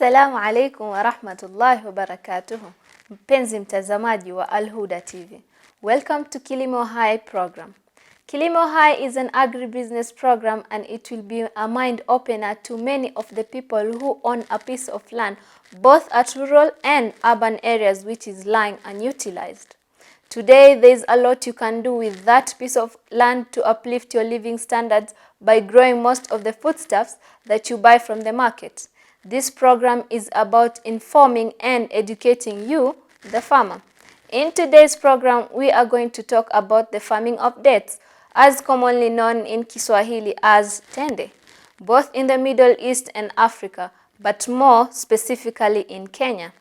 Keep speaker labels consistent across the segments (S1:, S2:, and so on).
S1: Assalamu alaikum wa rahmatullahi wa barakatuhu. Mpenzi mtazamaji wa Al-Huda TV. Welcome to KILIMO High program. KILIMO High is an agribusiness program and it will be a mind opener to many of the people who own a piece of land both at rural and urban areas which is lying unutilized. Today there is a lot you can do with that piece of land to uplift your living standards by growing most of the foodstuffs that you buy from the market. This program is about informing and educating you, the farmer. In today's program, we are going to talk about the farming of dates, as commonly known in Kiswahili as Tende, both in the Middle East and Africa, but more specifically in Kenya.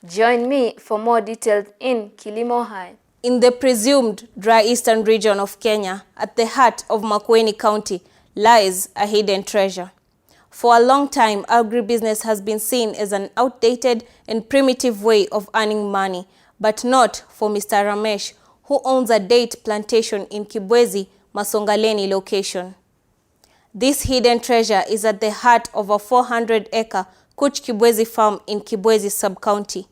S1: Join me for more details in KILIMO High.
S2: In the presumed dry eastern region of Kenya, at the heart of Makueni County, lies a hidden treasure. For a long time, agribusiness has been seen as an outdated and primitive way of earning money, but not for Mr. Ramesh, who owns a date plantation in Kibwezi, Masongaleni location. This hidden treasure is at the heart of a 400-acre Kuch Kibwezi farm in Kibwezi sub-county.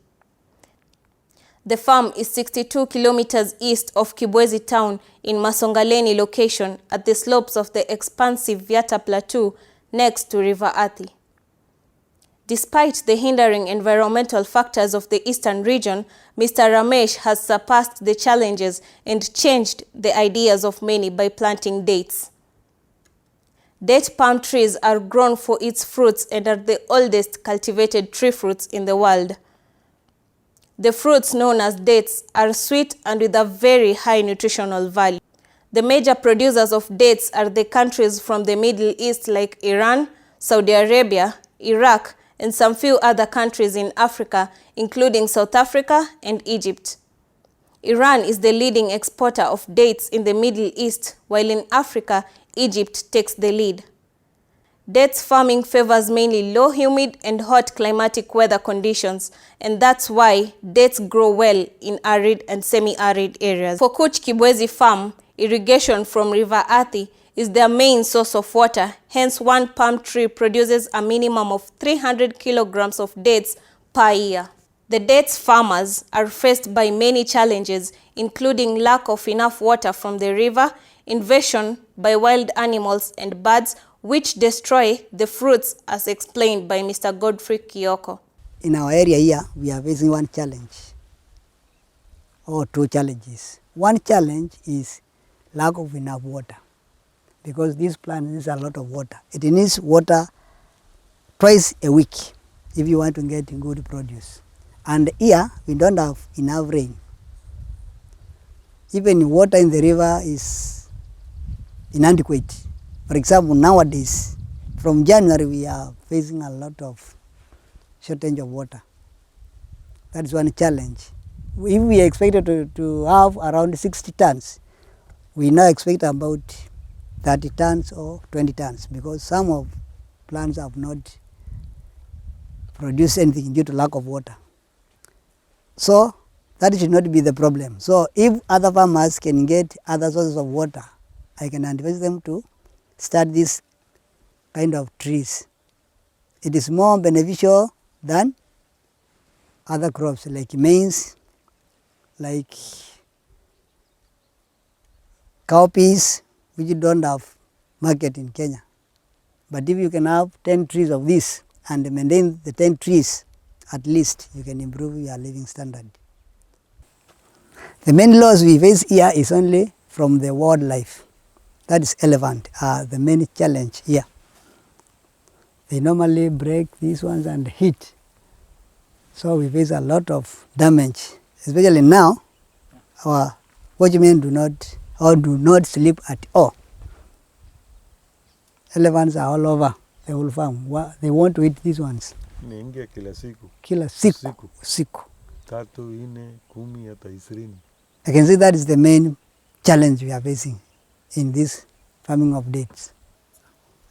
S2: The farm is 62 kilometers east of Kibwezi town in Masongaleni location at the slopes of the expansive Viata Plateau next to River Athi. Despite the hindering environmental factors of the eastern region, Mr. Ramesh has surpassed the challenges and changed the ideas of many by planting dates. Date palm trees are grown for its fruits and are the oldest cultivated tree fruits in the world. The fruits known as dates are sweet and with a very high nutritional value. The major producers of dates are the countries from the Middle East like Iran, Saudi Arabia, Iraq, and some few other countries in Africa, including South Africa and Egypt. Iran is the leading exporter of dates in the Middle East, while in Africa, Egypt takes the lead. Dates farming favors mainly low humid and hot climatic weather conditions, and that's why dates grow well in arid and semi-arid areas. For Kuch Kibwezi farm, irrigation from River Athi is their main source of water, hence one palm tree produces a minimum of 300 kilograms of dates per year. The dates farmers are faced by many challenges, including lack of enough water from the river, invasion by wild animals and birds, which destroy the fruits, as explained by Mr. Godfrey Kioko.
S3: In our area here, we are facing one challenge, or two challenges. One challenge is lack of enough water, because this plant needs a lot of water. It needs water twice a week if you want to get good produce. And here, we don't have enough rain. Even water in the river is inadequate. For example, nowadays, from January, we are facing a lot of shortage of water. That is one challenge. If we expected to have around 60 tons, we now expect about 30 tons or 20 tons, because some of plants have not produced anything due to lack of water. So that should not be the problem. So if other farmers can get other sources of water, I can advise them to start this kind of trees. It is more beneficial than other crops like maize, like cowpeas, which don't have market in Kenya. But if you can have 10 trees of this and maintain the 10 trees, at least you can improve your living standard. The main loss we face here is only from the wildlife. That is elephant, the main challenge here. They normally break these ones and hit. So we face a lot of damage. Especially now, our watchmen do not sleep at all. Elephants are all over the whole farm. They want to eat these ones. Kila siku. I can say that is the main challenge we are facing in this farming of dates.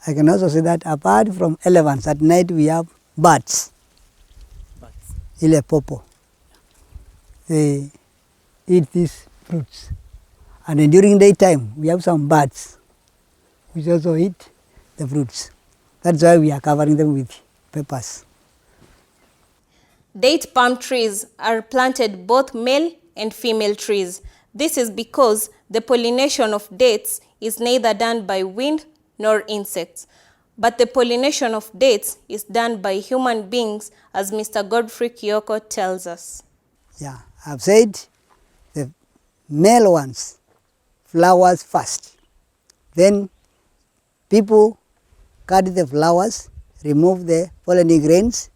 S3: I can also say that apart from elephants, at night we have birds. Ile popo. They eat these fruits. And then during daytime, we have some birds which also eat the fruits. That's why we are covering them with papers.
S2: Date palm trees are planted both male and female trees. This is because the pollination of dates is neither done by wind nor insects, but the pollination of dates is done by human beings, as Mr. Godfrey Kioko tells us.
S3: Yeah, I've said the male ones flowers first. Then people cut the flowers, remove the pollen grains,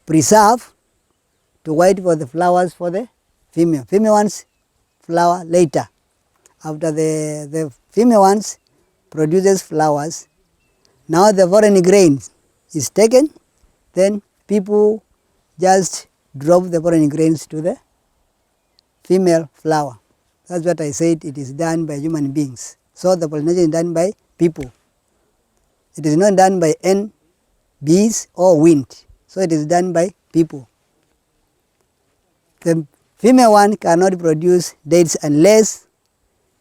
S3: preserve to wait for the flowers for the female. Female ones flower later. After the female ones produces flowers, now the pollen grain is taken, then people just drop the pollen grains to the female flower. That's what I said, it is done by human beings. So the pollination is done by people. It is not done by bees or wind. So it is done by people. The female one cannot produce dates unless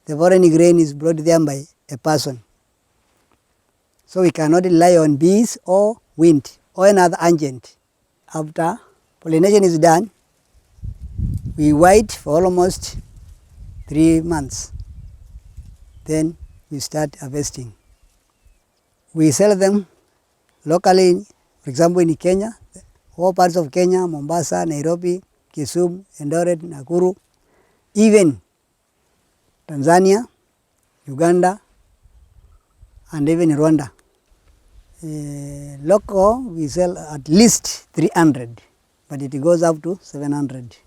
S3: the pollen grain is brought there by a person. So we cannot rely on bees or wind or another agent. After pollination is done, we wait for almost 3 months. Then we start harvesting. We sell them locally, for example in Kenya, all parts of Kenya, Mombasa, Nairobi, Kisumu, Eldoret, Nakuru, even Tanzania, Uganda, and even Rwanda. Local, we sell at least 300, but it goes up to 700.